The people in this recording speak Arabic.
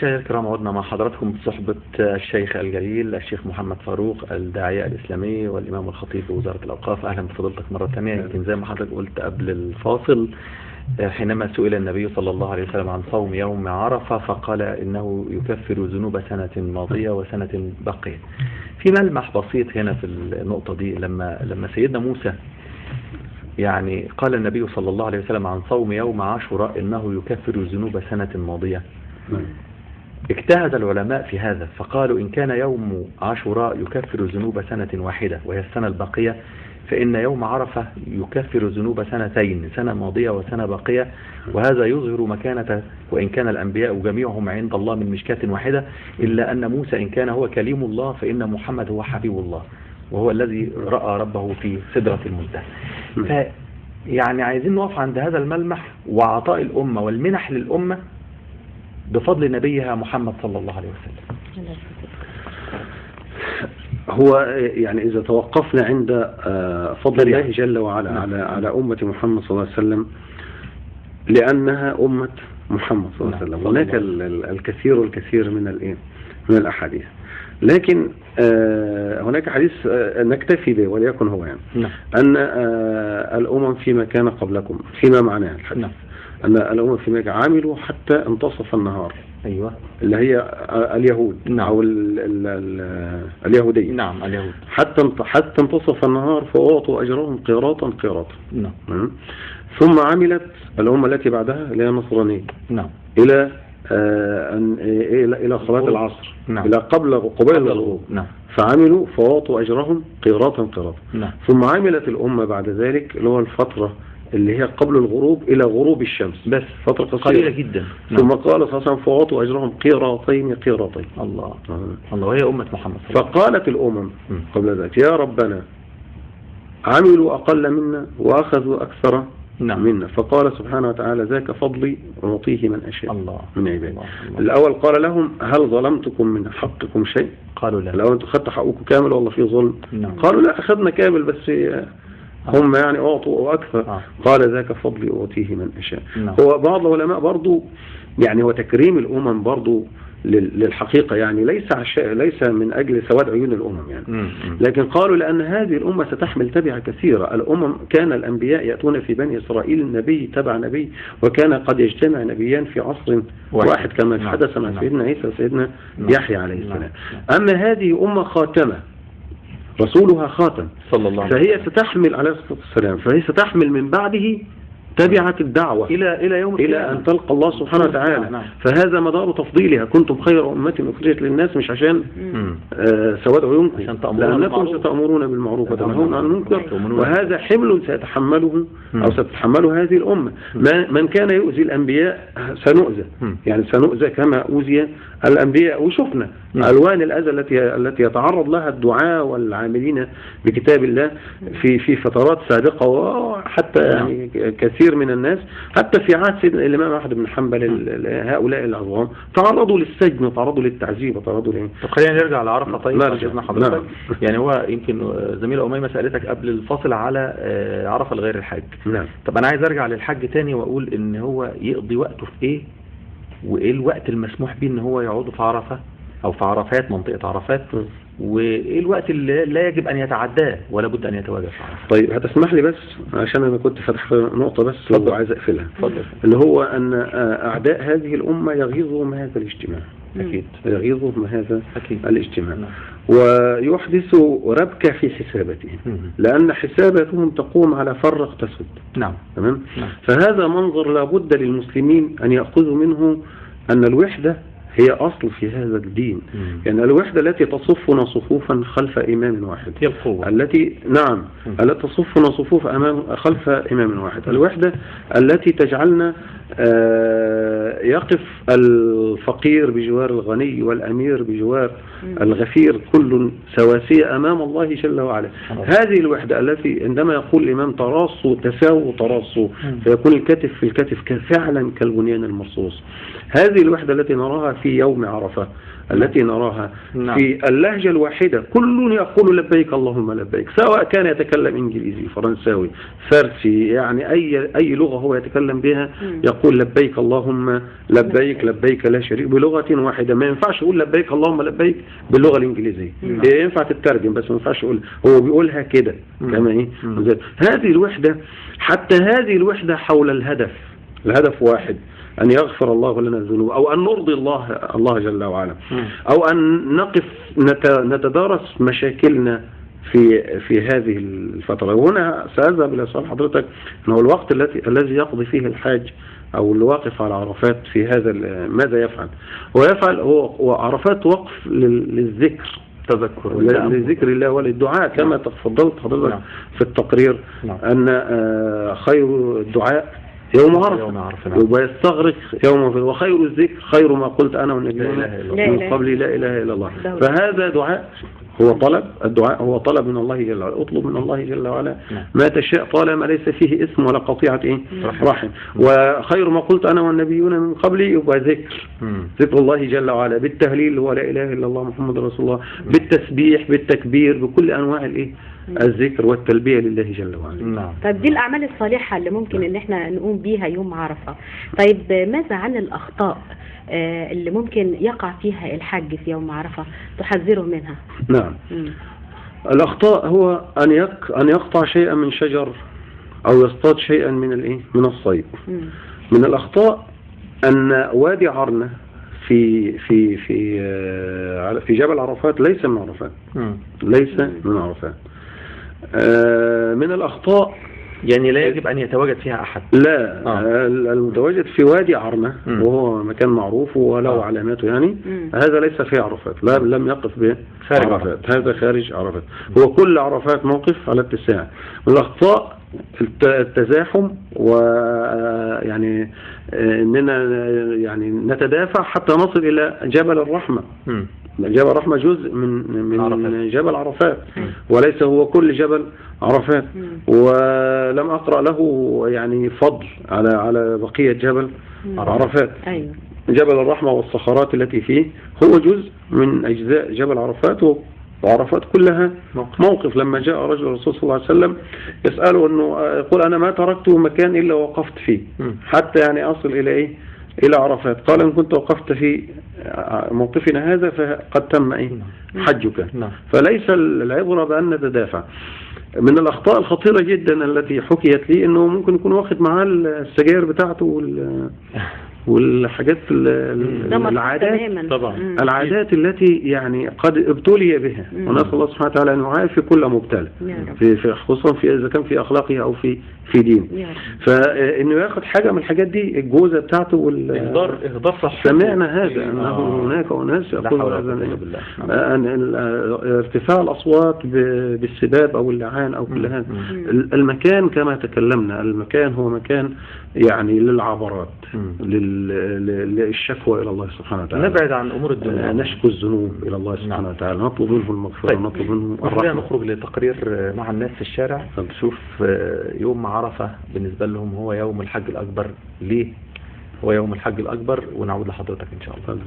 مشاهدينا الكرام، عدنا مع حضراتكم بصحبة الشيخ الجليل الشيخ محمد فاروق الداعية الإسلامي والإمام الخطيب بوزارة الأوقاف. أهلا بفضيلتك مرة ثانية. يمكن زي ما حضرتك قلت قبل الفاصل، حينما سئل النبي صلى الله عليه وسلم عن صوم يوم عرفة فقال إنه يكفر ذنوب سنة ماضية وسنة باقية. في ملمح بسيط هنا في النقطة دي، لما سيدنا موسى يعني قال النبي صلى الله عليه وسلم عن صوم يوم عاشوراء إنه يكفر ذنوب سنة ماضية، اجتهد العلماء في هذا فقالوا إن كان يوم عاشوراء يكفر ذنوب سنة واحدة وهي السنة الباقية، فإن يوم عرفة يكفر ذنوب سنتين، سنة ماضية وسنة باقية. وهذا يظهر مكانة، وإن كان الأنبياء جميعهم عند الله من مشكاة واحدة، إلا أن موسى إن كان هو كليم الله فإن محمد هو حبيب الله، وهو الذي رأى ربه في سدرة المنتهى. يعني عايزين نقف عند هذا الملمح وعطاء الأمة والمنح للأمة بفضل نبيها محمد صلى الله عليه وسلم. هو يعني إذا توقفنا عند فضل الله جل وعلا على أمة محمد صلى الله عليه وسلم، لأنها أمة محمد صلى الله عليه وسلم، هناك الكثير من الأحاديث، لكن هناك حديث نكتفي به وليكن هو يعني أن الأمم فيما كان قبلكم، فيما معناه الحديث أن الأمم فيما كان عملوا حتى انتصف النهار، أيوة، اللي هي اليهود أو اليهودية، نعم اليهود، حتى انتصف النهار فأعطوا أجرهم قيراطا، ثم عملت الأمة التي بعدها اللي هي النصرانية إلى إلى صلاة العصر، إلى قبيل الغروب، فعملوا فأعطوا أجرهم قيراطا، ثم عملت الأمة بعد ذلك اللي هو الفترة اللي هي قبل الغروب إلى غروب الشمس، بس فترة قليلة جدا. ثم قال صلى الله عليه وسلم فأعطوا أجرهم قيراطين. الله وهي أمة محمد. فقالت الأمم قبل ذلك يا ربنا عملوا أقل منا وأخذوا أكثر منا، فقال سبحانه وتعالى ذاك فضلي أعطيه من أشاء من عبادي. الأول قال لهم هل ظلمتكم من حقكم شيء؟ قالوا لا. لو أنتم خدتوا حقكم كامل والله في ظلم؟ قالوا لا، أخذنا كامل بس هم يعني أعطوا أكثر. قال ذاك فضلي أعطيه من أشاء. هو بعض العلماء برضو يعني وتكريم الأمم برضو للحقيقة يعني ليس من أجل سواد عيون الأمم يعني، لكن قالوا لأن هذه الأمة ستحمل تبعة كثيرة. الأمم كان الأنبياء يأتون في بني إسرائيل النبي تبع نبي، وكان قد يجتمع نبيان في عصر واحد كما حدث مع سيدنا عيسى وسيدنا يحيى عليه السلام. أما هذه أمة خاتمة، رسولها خاتم صلى الله عليه وسلم، فهي ستحمل عليه الصلاة والسلام، فهي ستحمل من بعده تبعت الدعوة إلى أن تلقى الله سبحانه وتعالى. فهذا مدار تفضيلها، كنتم خير أمة أخرجت للناس، مش عشان سواد عيونكم، لأنكم ستأمرون بالمعروف وتنهون عن المنكر، وهذا حمل سيتحمله أو ستتحمله هذه الأمة. من كان يؤذي الأنبياء سنؤذى، يعني سنؤذى كما أوذي الأنبياء. وشفنا ألوان الأذى التي يتعرض لها الدعاة والعاملين بكتاب الله في فترات سابقة، وحتى يعني كثير من الناس حتى في عهد سيدنا الإمام أحمد بن حنبل هؤلاء العظام تعرضوا للسجن وتعرضوا للتعذيب وتعرضوا طب خلينا نرجع لعرفة. طيب شفنا حضرتك يعني هو يمكن زميلة أميمة سألتك قبل الفاصل على عرفة لغير الحج. طب أنا عايز أرجع للحج تاني وأقول إن هو يقضي وقته في إيه، وإيه الوقت المسموح به إن هو يقعد في عرفة أو في عرفات، منطقة عرفات، وايه الوقت اللي لا يجب ان يتعداه ولا بد ان يتواجد في عرفة؟ طيب هتسمح لي بس عشان انا كنت فتح نقطة بس وعايز اقفلها، اللي هو ان اعداء هذه الامة يغيظهم هذا الاجتماع، اكيد يغيظهم هذا الاجتماع، ويحدث ربكة في حساباتهم، لان حساباتهم تقوم على فرق تسد. تمام. فهذا منظر لابد للمسلمين ان يأخذوا منه ان الوحدة هي أصل في هذا الدين، يعني الوحدة التي تصفنا صفوفا خلف إمام واحد، هي القوة التي التي تصفنا صفوف خلف إمام واحد، الوحدة التي تجعلنا يقف الفقير بجوار الغني والأمير بجوار الغفير، كل سواسية أمام الله جل وعلا. هذه الوحدة التي عندما يقول الإمام تراصوا تراصوا فيكون الكتف في الكتف فعلا كالبنيان المرصوص. هذه الوحدة التي نراها في يوم عرفة، التي نراها في اللهجة الواحدة، كل يقول لبيك اللهم لبيك، سواء كان يتكلم إنجليزي فرنساوي فارسي، يعني أي لغة هو يتكلم بها يقول لبيك اللهم لبيك، لبيك لا شريك بلغة واحدة. ما ينفعش اقول لبيك اللهم لبيك باللغة الانجليزية، هي ينفع تترجم بس ما ينفعش اقول، هو بيقولها كده كما ايه. هذه الوحدة، حتى هذه الوحدة حول الهدف واحد، أن يغفر الله لنا الذنوب، أو أن نرضي الله جل وعلا، أو أن نقف نتدارس مشاكلنا في هذه الفترة. وهنا سأذهب إلى سؤال حضرتك، أنه الوقت الذي يقضي فيه الحاج أو الواقف على عرفات في هذا ماذا يفعل؟ هو عرفات وقف للذكر، تذكر لذكر الله وللدعاء كما تفضلت حضرتك في التقرير، أن خير الدعاء يوم عرفة، ويستغرق يوم، وخير الذكر خير ما قلت أنا والنبيون من قبل لا إله إلا الله. فهذا دعاء، هو طلب، الدعاء هو طلب من الله جل وعلا، اطلب من الله جل وعلا ما تشاء طالما ليس فيه اسم ولا قطيعة رحم. وخير ما قلت أنا والنبيون من قبلي يبقى ذكر الله جل وعلا بالتهليل هو لا إله إلا الله محمد رسول الله، بالتسبيح بالتكبير بكل أنواع الذكر والتلبية لله جل وعلا. طيب دي الأعمال الصالحة اللي ممكن ان احنا نقوم بيها يوم عرفة. طيب ماذا عن الأخطاء اللي ممكن يقع فيها الحج في يوم عرفة تحذره منها؟ نعم. الأخطاء هو أن يقطع شيئا من شجر أو يصطاد شيئا من الصيد. من الأخطاء أن وادي عرنة في جبل عرفات ليس من عرفات، ليس من عرفات. من الأخطاء يعني لا يجب أن يتواجد فيها أحد، لا. المتواجد في وادي عرنة وهو مكان معروف وله علاماته، يعني هذا ليس في عرفات، لم يقف خارج عرفات، هذا خارج عرفات. هو كل عرفات موقف على اتساع. من الأخطاء التزاحم، ويعني اننا يعني نتدافع حتى نصل الى جبل الرحمة. جبل الرحمة جزء من جبل عرفات، وليس هو كل جبل عرفات. ولم أقرأ له يعني فضل على بقية جبل عرفات. جبل الرحمة والصخرات التي فيه هو جزء من أجزاء جبل عرفات، وعرفات كلها موقف. لما جاء رجل الرسول صلى الله عليه وسلم يسأله أنه يقول أنا ما تركت مكان إلا وقفت فيه حتى يعني أصل إلى عرفات. قال إن كنت وقفت في موقفنا هذا فقد تم حجك. فليس العبرة بأن نتدافع. من الأخطاء الخطيرة جدا التي حكيت لي أنه ممكن يكون واخد معاه السجاير بتاعته والحاجات العادات طبعا، العادات التي يعني قد ابتلي بها، ونسأل الله سبحانه وتعالى أن يعافي كل مبتلى خصوصا إذا كان في أخلاقه أو في دين. فإنه ياخد حاجة من الحاجات دي، الجوزة بتاعته إهدار صح. سمعنا هذا أنه هناك أناس يقولون ارتفاع الأصوات بالسباب أو اللعان أو كل هذا. المكان كما تكلمنا، المكان هو مكان يعني للعبرات، للشكوى إلى الله سبحانه وتعالى. نبعد عن أمور الدنيا، نشكو الذنوب إلى الله سبحانه وتعالى، نطلب منه المغفرة، نطلب منه الرحمة. نخرج لتقرير مع الناس في الشارع، نشوف يوم عرفة بالنسبة لهم هو يوم الحج الأكبر. ليه هو يوم الحج الأكبر؟ ونعود لحضرتك إن شاء الله.